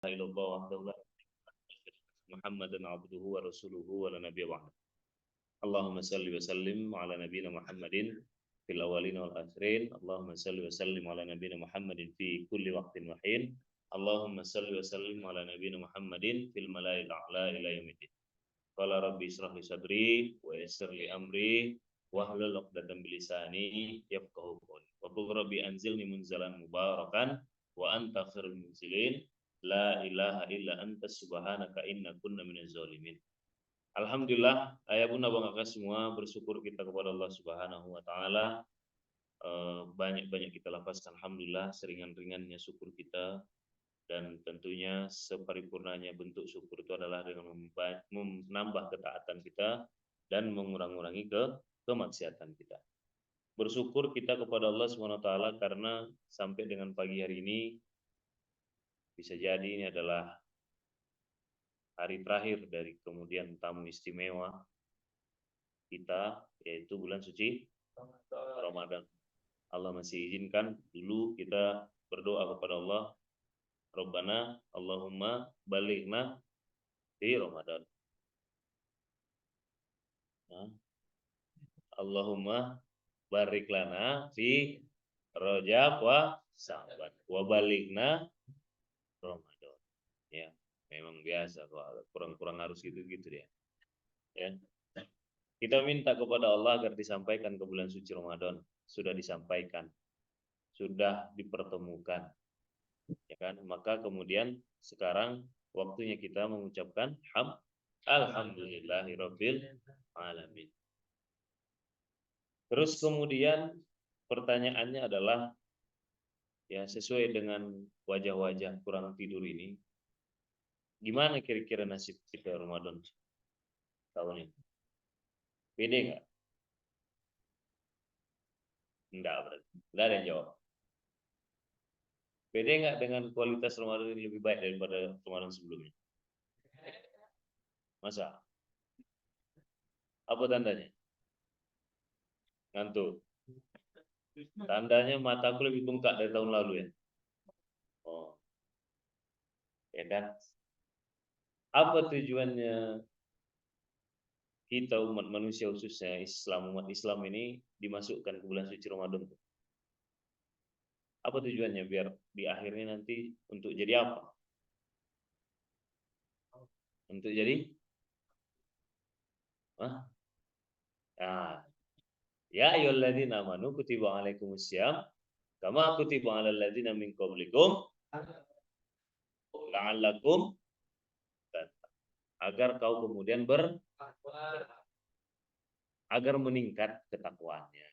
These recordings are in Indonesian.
illallah wahdahu la Muhammadan abduhu wa rasuluhu wa la nabiyya ba'da. Allahumma salli wa sallim ala nabiyyina Muhammadin fil awwalin wal akhirin. Allahumma salli wa sallim ala nabiyyina Muhammadin fi kulli waqtin wa hin. Allahumma salli wa sallim ala nabiyyina Muhammadin fil mala'il a'la ila yaumiddin. Qala rabbi israh li sadri wa yassir li amri wahlul 'uqdatam min lisani yafqahu qawli. Wa qul rabbi anzilni munzalan mubarakan wa anta khairul munzilin. La ilaha illa anta subhanaka inna kunna minaz zalimin. Alhamdulillah, ayah bunda bang kakak semua bersyukur kita kepada Allah Subhanahu wa taala. Banyak-banyak kita lafazkan alhamdulillah, seringan-ringannya syukur kita, dan tentunya separipurnanya bentuk syukur itu adalah dengan menambah ketaatan kita dan mengurangi kemaksiatan kita. Bersyukur kita kepada Allah Subhanahu wa taala karena sampai dengan pagi hari ini bisa jadi ini adalah hari terakhir dari kemudian tamu istimewa kita, yaitu bulan suci Ramadan. Allah masih izinkan dulu kita berdoa kepada Allah, Rabbana Allahumma balighna di Ramadan. Allahumma barik lana fi Rajab wa Sya'ban wa balighna Ramadan. Ya, memang biasa kok, kurang-kurang harus gitu-gitu dia. Ya. Kita minta kepada Allah agar disampaikan ke bulan suci Ramadan. Sudah disampaikan, sudah dipertemukan, ya kan? Maka kemudian sekarang waktunya kita mengucapkan alhamdulillahirabbil alamin. Terus kemudian pertanyaannya adalah, ya sesuai dengan wajah-wajah kurang tidur ini, gimana kira-kira nasib kita Ramadan tahun ini? Beda nggak? Enggak berarti. Enggak ada yang jawab. Beda nggak dengan kualitas Ramadan ini lebih baik daripada Ramadan sebelumnya? Masa? Apa tandanya? Ngantuk. Tandanya mataku lebih bengkak dari tahun lalu ya. Oh. Ya dan apa tujuannya kita umat manusia, khususnya umat Islam ini dimasukkan ke bulan suci Ramadan? Apa tujuannya? Biar di akhirnya nanti untuk jadi apa? Untuk jadi? Ya ayyuhalladzina amanu kutiba alaikumussyam kama kutiba alal ladzina min qablikum la'allakum, agar kau kemudian agar meningkat ketakwaannya.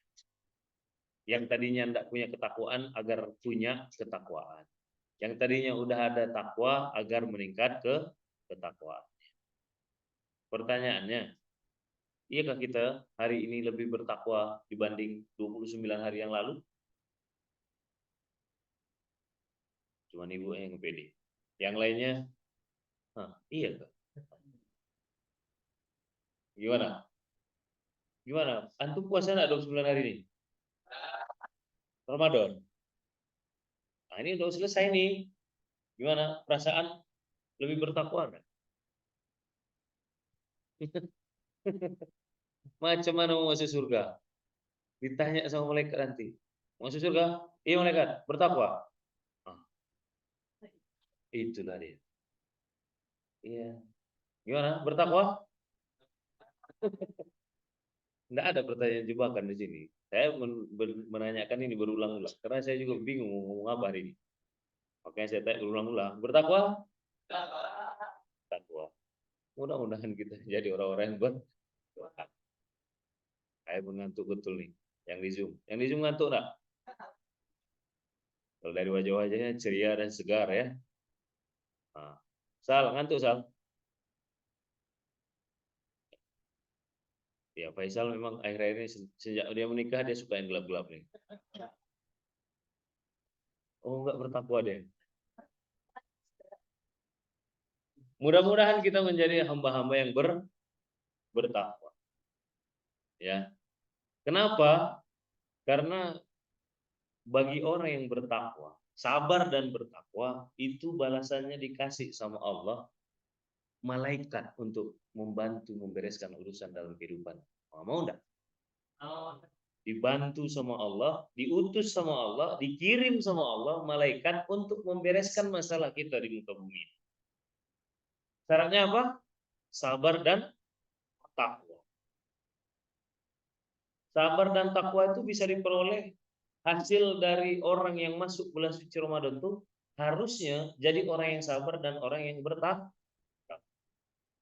Yang tadinya tidak punya ketakwaan agar punya ketakwaan. Yang tadinya udah ada takwa agar meningkat ketakwaan. Pertanyaannya, iyakah kita hari ini lebih bertakwa dibanding 29 hari yang lalu? Cuman ibu yang pede. Yang lainnya, iya kak. Gimana? Gimana? Antum puasa enggak 29 hari ini? Ramadan. Nah, ini udah selesai nih. Gimana? Perasaan lebih bertakwa enggak? Macam mana mau masuk surga? Ditanya sama malaikat nanti. Masuk surga? Iya malaikat, bertakwa. Itulah dia. Iya. Gimana? Bertakwa? Tidak ada pertanyaan jebakan di sini. Saya menanyakan ini berulang-ulang karena saya juga bingung mau ngomong apa hari ini. Makanya saya tanya berulang-ulang. Bertakwa? Takwa. Mudah-mudahan kita jadi orang-orang yang bertakwa. Saya mengantuk betul nih. Yang di Zoom. Yang di Zoom ngantuk enggak? Kalau dari wajah-wajahnya ceria dan segar ya. Nah. Sal, ngantuk Sal? Ya Faisal memang akhir-akhir ini sejak dia menikah dia suka yang gelap-gelap nih. Oh enggak bertakwa deh. Mudah-mudahan kita menjadi hamba-hamba yang bertakwa. Ya. Kenapa? Karena bagi orang yang bertakwa, sabar dan bertakwa itu balasannya dikasih sama Allah malaikat untuk membantu membereskan urusan dalam kehidupan. Mau enggak? Dibantu sama Allah, diutus sama Allah, dikirim sama Allah malaikat untuk membereskan masalah kita di muka bumi. Syaratnya apa? Sabar dan takwa. Sabar dan takwa itu bisa diperoleh hasil dari orang yang masuk bulan suci Ramadan itu harusnya jadi orang yang sabar dan orang yang bertakwa.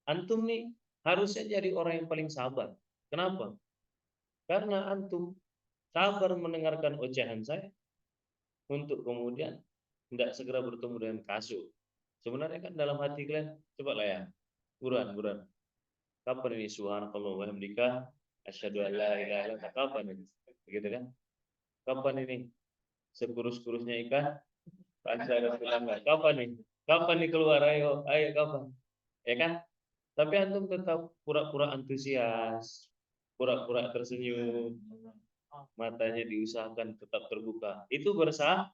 Antum nih harusnya jadi orang yang paling sabar. Kenapa? Karena antum sabar mendengarkan ocehan saya untuk kemudian tidak segera bertemu dengan kasur. Sebenarnya kan dalam hati kalian, coba lah ya, buruan. Kapan ini subhanallah wa bihamdika asyhadu an la ilaha illallah, kapan ini? Begitu kan? Kapan ini sekurus-kurusnya ikan? Kapan nih? Kapan nih keluar? Ayo kapan? Ya kan? Tapi antum tetap pura-pura antusias, pura-pura tersenyum, matanya diusahakan tetap terbuka. Itu bersabar.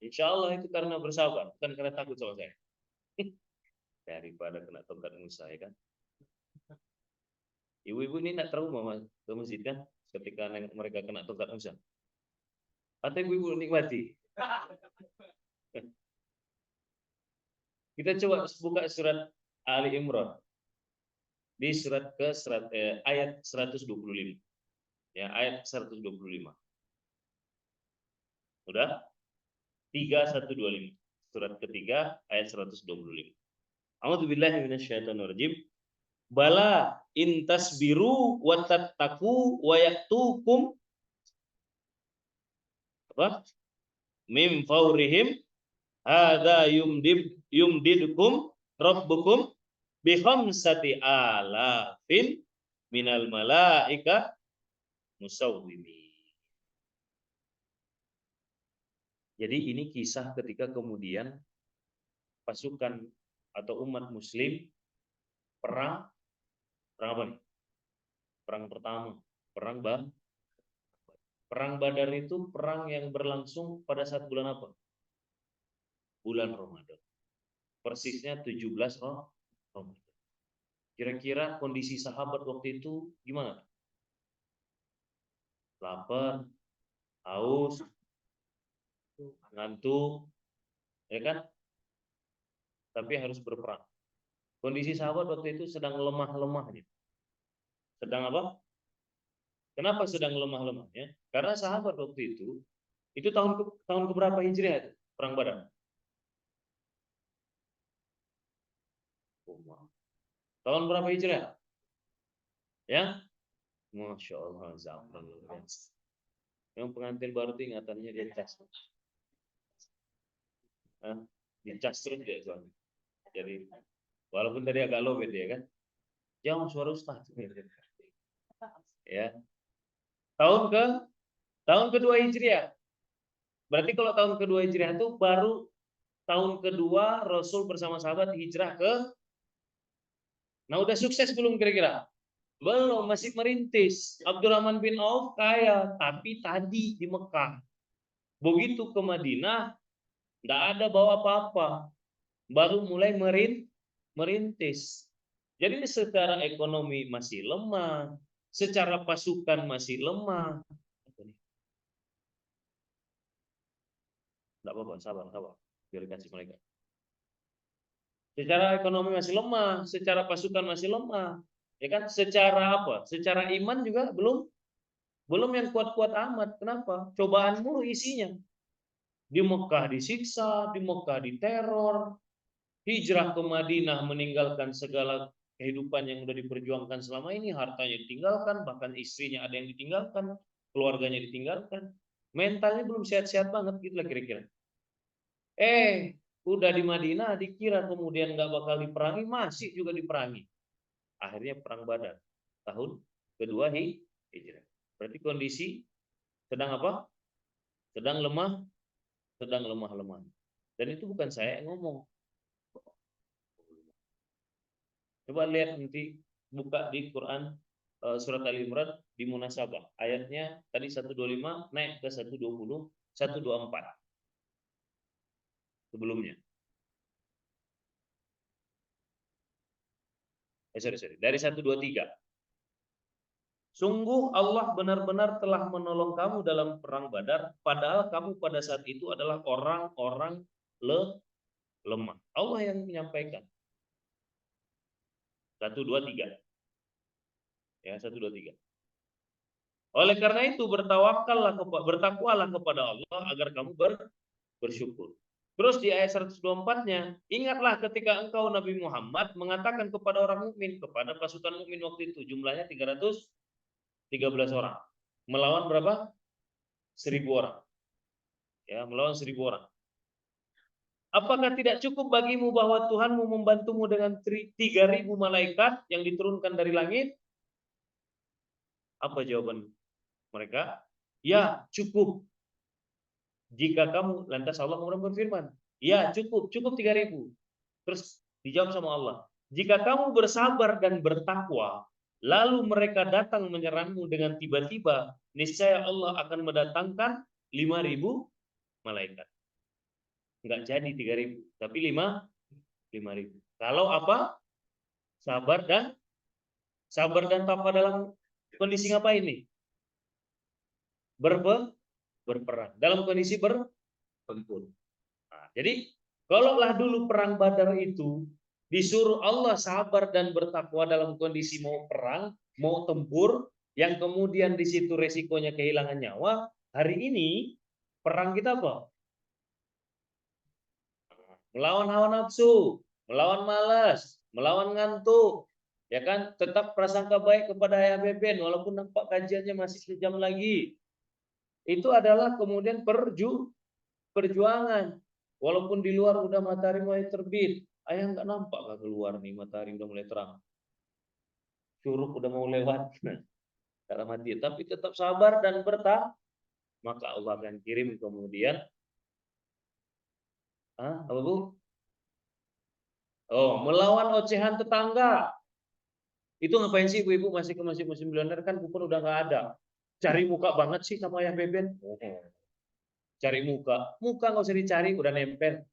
Insya Allah itu karena bersabar, bukan karena takut sama saya. Daripada kena tongkat Musa, ya kan? Ibu-ibu ini tidak trauma ke masjid kan? Ketika mereka kena tongkat Musa. Atau ibu-ibu nikmati? Kita coba buka surat Ali Imran. Di surat ayat 125. Ya, ayat 125. Udah? 3125. Surat ketiga ayat 125. A'udzubillahi minasyaitonirrajim. Bala in tasbiru wa tattaqu wa ya'tukum apa? Mim faurihim hadza yumdidukum rabbukum bi khamsati alafin minal malaika musawwimin. Jadi ini kisah ketika kemudian pasukan atau umat muslim perang apa nih? Perang pertama, perang Badar itu perang yang berlangsung pada saat bulan apa? Bulan Ramadan. Persisnya 17 Ramadan. Kira-kira kondisi sahabat waktu itu gimana? Lapar, haus, ngantuk, ya kan? Tapi harus berperang. Kondisi sahabat waktu itu sedang lemah-lemahnya. Sedang apa? Kenapa sedang lemah-lemahnya? Karena sahabat waktu itu tahun keberapa Hijriah itu? Perang Badar. Tahun berapa Hijriah? Ya? Masya Allah. Yang pengantin baru itu ingatannya dia cas. Dicas terus dia soalnya. Jadi walaupun tadi agak lobet ya kan. Jangan suara ustaz. Ya. Tahun kedua Hijriah. Berarti kalau tahun kedua Hijriah itu baru tahun kedua Rasul bersama sahabat hijrah ke. Nah, udah sukses belum kira-kira? Belum, masih merintis. Abdurrahman bin Auf kaya, tapi tadi di Mekah. Begitu ke Madinah, nggak ada bawa apa-apa. Baru mulai merintis. Jadi secara ekonomi masih lemah, secara pasukan masih lemah. Nggak apa-apa, sabar. Biar kasih mereka. Secara ekonomi masih lemah, secara pasukan masih lemah. Ya kan? Secara apa? Secara iman juga belum yang kuat-kuat amat. Kenapa? Cobaan mulu isinya. Di Mekah disiksa, di Mekah diteror, hijrah ke Madinah meninggalkan segala kehidupan yang sudah diperjuangkan selama ini, hartanya ditinggalkan, bahkan istrinya ada yang ditinggalkan, keluarganya ditinggalkan, mentalnya belum sehat-sehat banget gitu lah kira-kira. Udah di Madinah dikira kemudian nggak bakal diperangi, masih juga diperangi. Akhirnya perang Badar tahun kedua Hijrah. Berarti kondisi sedang apa? Sedang lemah, Dan itu bukan saya yang ngomong. Coba lihat nanti buka di Quran surat Al Imran di Munasabah. Ayatnya tadi 125 naik ke 120, 124. sebelumnya. Sorry. Dari 1, 2, 3. Sungguh Allah benar-benar telah menolong kamu dalam perang Badar, padahal kamu pada saat itu adalah orang-orang lemah. Allah yang menyampaikan. 1, 2, 3. Ya, 1, 2, 3. Oleh karena itu bertakwalah kepada Allah agar kamu bersyukur. Terus di ayat 124-nya, ingatlah ketika engkau Nabi Muhammad mengatakan kepada orang mukmin, kepada pasukan mukmin waktu itu jumlahnya 313 orang. Melawan berapa? 1.000 orang. Ya, melawan 1.000 orang. Apakah tidak cukup bagimu bahwa Tuhanmu membantumu dengan 3.000 malaikat yang diturunkan dari langit? Apa jawaban mereka? Ya, cukup. Jika kamu, lantas Allah kemudian berfirman, ya cukup 3.000. Terus dijawab sama Allah, jika kamu bersabar dan bertakwa, lalu mereka datang menyerangmu dengan tiba-tiba, niscaya Allah akan mendatangkan 5.000 malaikat. Enggak jadi 3.000, tapi 5.000. Kalau apa? Sabar dan takwa dalam kondisi ngapain nih? Berperang. Dalam kondisi bertempur. Nah, jadi kalaulah dulu perang Badar itu disuruh Allah sabar dan bertakwa dalam kondisi mau perang, mau tempur, yang kemudian di situ resikonya kehilangan nyawa, hari ini perang kita apa? Melawan hawa nafsu, melawan malas, melawan ngantuk, ya kan? Tetap prasangka baik kepada Ayah Beben walaupun nampak kajiannya masih sejam lagi. Itu adalah kemudian perjuangan. Walaupun di luar udah matahari mulai terbit, ayah nggak nampak nggak keluar nih, matahari udah mulai terang, curug udah mau lewat dalam hati, tapi tetap sabar dan bertahan, maka Allah akan kirim kemudian apa Bu? Oh, melawan ocehan tetangga. Itu ngapain sih ibu-ibu masih musim milioner, kan kupon udah nggak ada. Cari muka banget sih sama Ayah Beben. Cari muka nggak usah dicari, udah nempel.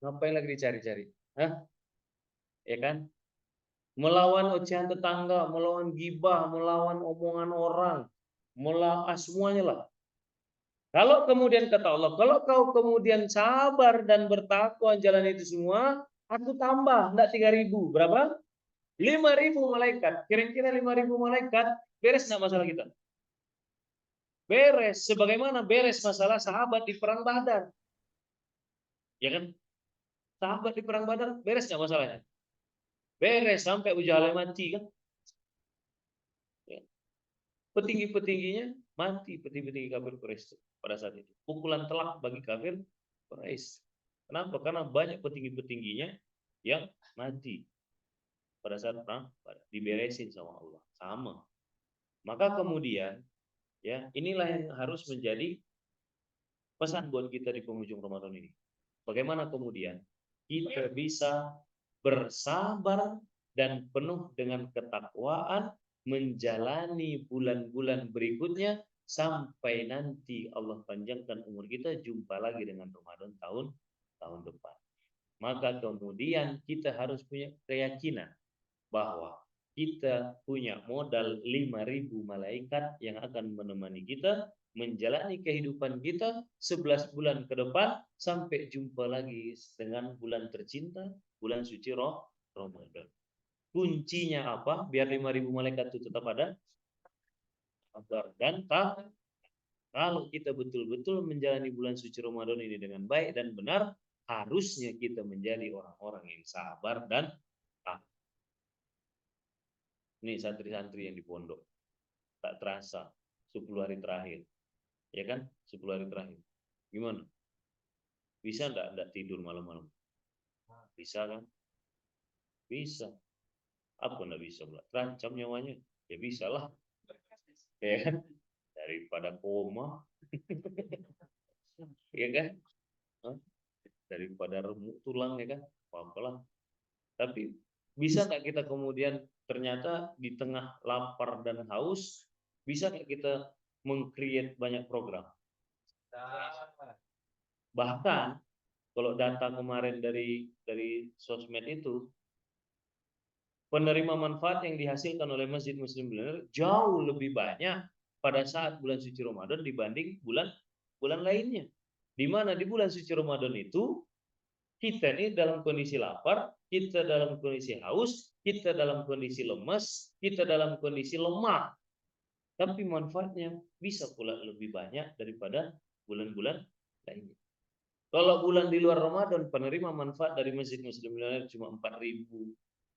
Ngapain lagi dicari-cari? Ya kan? Melawan ocehan tetangga, melawan gibah, melawan omongan orang, melawan semuanya lah. Kalau kemudian kata Allah, kalau kau kemudian sabar dan bertakwa jalan itu semua, aku tambah, enggak 3.000, berapa? 5.000 malaikat. Kira-kira 5.000 malaikat beres enggak masalah kita? Beres. Sebagaimana beres masalah sahabat di perang Badar. Ya kan? Sahabat di perang Badar beres enggak masalahnya? Beres sampai Abu Jahal mati kan? Petinggi-petingginya mati, petinggi-petinggi kafir Quraisy pada saat itu. Pukulan telak bagi kafir Quraisy. Kenapa? Karena banyak petinggi-petingginya yang mati pada saat perang, diberesin sama Allah. Sama. Maka kemudian, ya inilah yang harus menjadi pesan buat kita di penghujung Ramadan ini. Bagaimana kemudian kita bisa bersabar dan penuh dengan ketakwaan menjalani bulan-bulan berikutnya sampai nanti Allah panjangkan umur kita, jumpa lagi dengan Ramadan tahun depan. Maka kemudian kita harus punya keyakinan bahwa kita punya modal 5.000 malaikat yang akan menemani kita menjalani kehidupan kita 11 bulan ke depan sampai jumpa lagi dengan bulan tercinta, bulan suci Ramadan. Kuncinya apa? Biar 5.000 malaikat itu tetap ada. Dan kalau kita betul-betul menjalani bulan suci Ramadan ini dengan baik dan benar, harusnya kita menjadi orang-orang yang sabar dan taat. Ini santri-santri yang di pondok, tak terasa 10 hari terakhir, ya kan? 10 hari terakhir. Gimana? Bisa enggak tidur malam-malam? Bisa kan? Bisa. Apa enggak bisa? Terancam nyawanya? Ya bisa lah. Ya kan? Daripada koma. Ya kan? Daripada remuk tulang, ya kan? Apa-apalah. Tapi bisa nggak kita kemudian ternyata di tengah lapar dan haus, bisa nggak kita meng-create banyak program? Bahkan Kalau data kemarin dari sosmed itu, penerima manfaat yang dihasilkan oleh Masjid Muslim Milenial jauh lebih banyak pada saat bulan suci Ramadan dibanding bulan lainnya. Di mana di bulan suci Ramadan itu kita ini dalam kondisi lapar, kita dalam kondisi haus, kita dalam kondisi lemas, kita dalam kondisi lemah. Tapi manfaatnya bisa pula lebih banyak daripada bulan-bulan lainnya. Kalau bulan di luar Ramadan, penerima manfaat dari Masjid Muslim Milenial cuma 4.000,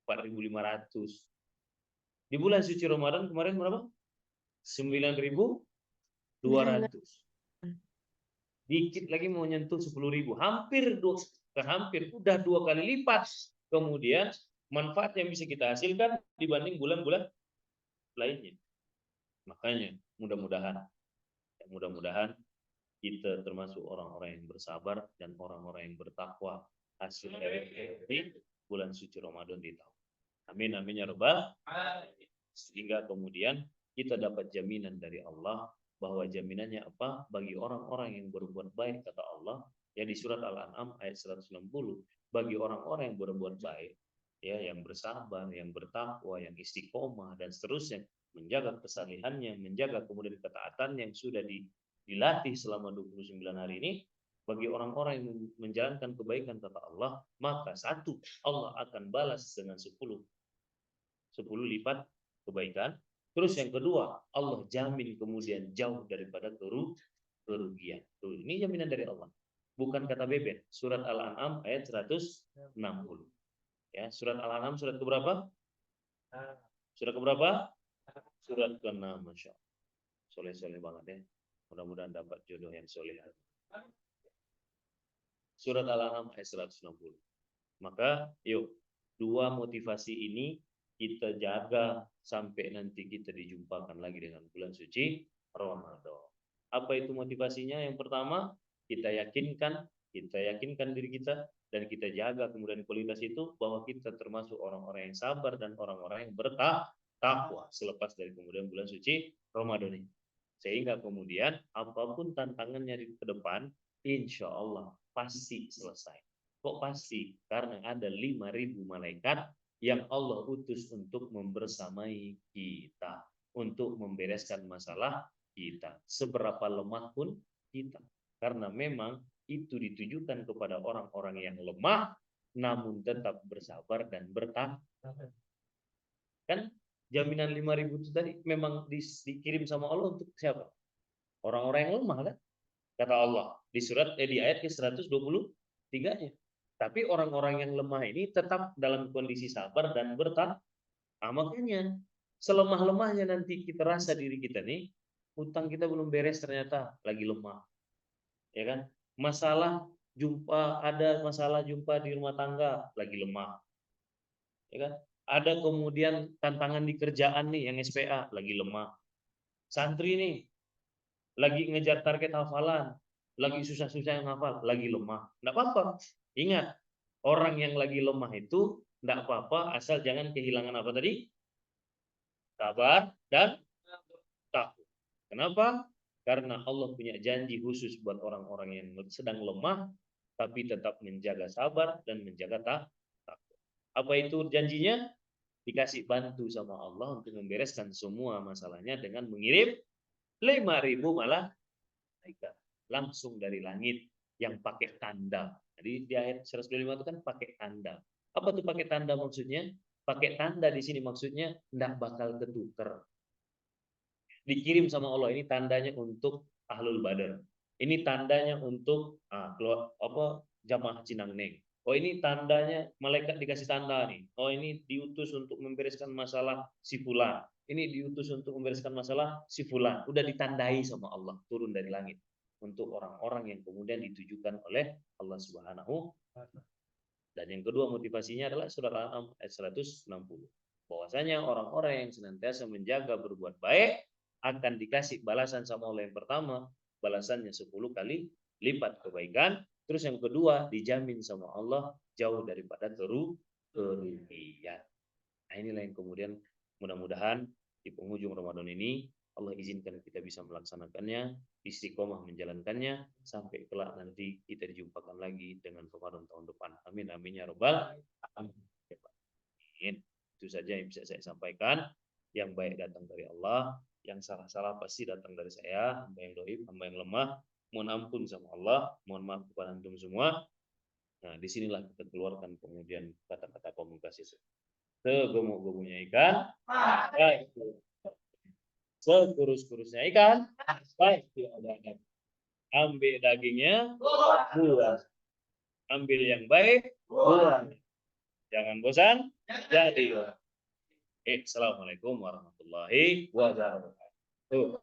4.500. Di bulan suci Ramadan kemarin berapa? 9.200. Dikit lagi mau nyentuh 10.000. Hampir udah 2 kali lipat. Kemudian manfaat yang bisa kita hasilkan dibanding bulan-bulan lainnya. Makanya mudah-mudahan kita termasuk orang-orang yang bersabar dan orang-orang yang bertakwa hasil dari bulan suci Ramadan di tahun. Amin amin ya rabbal alamin. Sehingga kemudian kita dapat jaminan dari Allah, bahwa jaminannya apa? Bagi orang-orang yang berbuat baik, kata Allah ya di surat Al-An'am ayat 160, bagi orang-orang yang berbuat baik, ya, yang bersabar, yang bertakwa, yang istiqomah dan seterusnya, menjaga kesalehannya, menjaga kemudian ketaatan yang sudah dilatih selama 29 hari ini, bagi orang-orang yang menjalankan kebaikan, kata Allah, maka satu, Allah akan balas dengan 10 lipat kebaikan. Terus yang kedua, Allah jamin kemudian jauh daripada kerugian. Tuh, ini jaminan dari Allah. Bukan kata Beben. Surat Al-An'am ayat 160. Ya, surat Al-An'am surat keberapa? Surat keberapa? Surat ke-6, Masya Allah. Soleh-soleh banget ya. Mudah-mudahan dapat jodoh yang soleh. Surat Al-An'am ayat 160. Maka yuk, dua motivasi ini kita jaga sampai nanti kita dijumpakan lagi dengan bulan suci Ramadan. Apa itu motivasinya? Yang pertama, kita yakinkan diri kita, dan kita jaga kemudian kualitas itu, bahwa kita termasuk orang-orang yang sabar dan orang-orang yang bertakwa selepas dari kemudian bulan suci Ramadan ini. Sehingga kemudian apapun tantangannya di ke depan, insya Allah pasti selesai. Kok pasti? Karena ada 5.000 malaikat yang Allah utus untuk membersamai kita, untuk membereskan masalah kita, seberapa lemah pun kita. Karena memang itu ditujukan kepada orang-orang yang lemah, namun tetap bersabar dan bertakwa. Kan jaminan 5.000 itu tadi memang dikirim sama Allah untuk siapa? Orang-orang yang lemah, kan? Kata Allah di di ayat ke-123-nya. Tapi orang-orang yang lemah ini tetap dalam kondisi sabar dan bertakwa. Makanya selemah-lemahnya nanti kita rasa diri kita nih, utang kita belum beres ternyata lagi lemah. Ya kan? Ada masalah jumpa di rumah tangga lagi lemah. Ya kan? Ada kemudian tantangan di kerjaan nih yang SPA lagi lemah. Santri nih lagi ngejar target hafalan, lagi susah-susah yang hafal, lagi lemah. Enggak apa-apa. Ingat, orang yang lagi lemah itu enggak apa-apa asal jangan kehilangan apa tadi? Sabar dan takwa. Kenapa? Karena Allah punya janji khusus buat orang-orang yang sedang lemah tapi tetap menjaga sabar dan menjaga takwa. Apa itu janjinya? Dikasih bantu sama Allah untuk membereskan semua masalahnya dengan mengirim 5.000 malaikat langsung dari langit yang pakai tanda. Jadi di ayat 125 itu kan pakai tanda. Apa tuh pakai tanda maksudnya? Pakai tanda di sini maksudnya enggak bakal ketuker. Dikirim sama Allah, ini tandanya untuk Ahlul Badar. Ini tandanya untuk jamaah Cinangneng. Oh, ini tandanya malaikat dikasih tanda nih. Oh, ini diutus untuk membereskan masalah si fulan. Ini diutus untuk membereskan masalah si fulan. Udah ditandai sama Allah turun dari langit untuk orang-orang yang kemudian ditujukan oleh Allah Subhanahu. Dan yang kedua motivasinya adalah surat Al-An'am ayat 160. Bahwasanya orang-orang yang senantiasa menjaga berbuat baik akan dikasih balasan sama Allah. Yang pertama, balasannya 10 kali lipat kebaikan. Terus yang kedua, dijamin sama Allah jauh daripada kerugian. Nah, inilah yang kemudian mudah-mudahan di penghujung Ramadan ini Allah izinkan kita bisa melaksanakannya, istiqomah menjalankannya, sampai kelak nanti kita dijumpakan lagi dengan Ramadan tahun depan. Amin, amin ya robbal alamin. Itu saja yang bisa saya sampaikan. Yang baik datang dari Allah, yang salah-salah pasti datang dari saya, hamba yang doib, hamba yang lemah. Mohon ampun sama Allah, mohon maaf kepada antum semua. Nah, disinilah kita keluarkan kemudian kata-kata pamungkas itu. Segemuk-gemuknya ikan, baik. Sekurus-kurusnya ikan, baik. Tidak. Ambil dagingnya, buang. Ambil yang baik, buang. Jangan bosan, jadi. Assalamualaikum warahmatullahi wabarakatuh.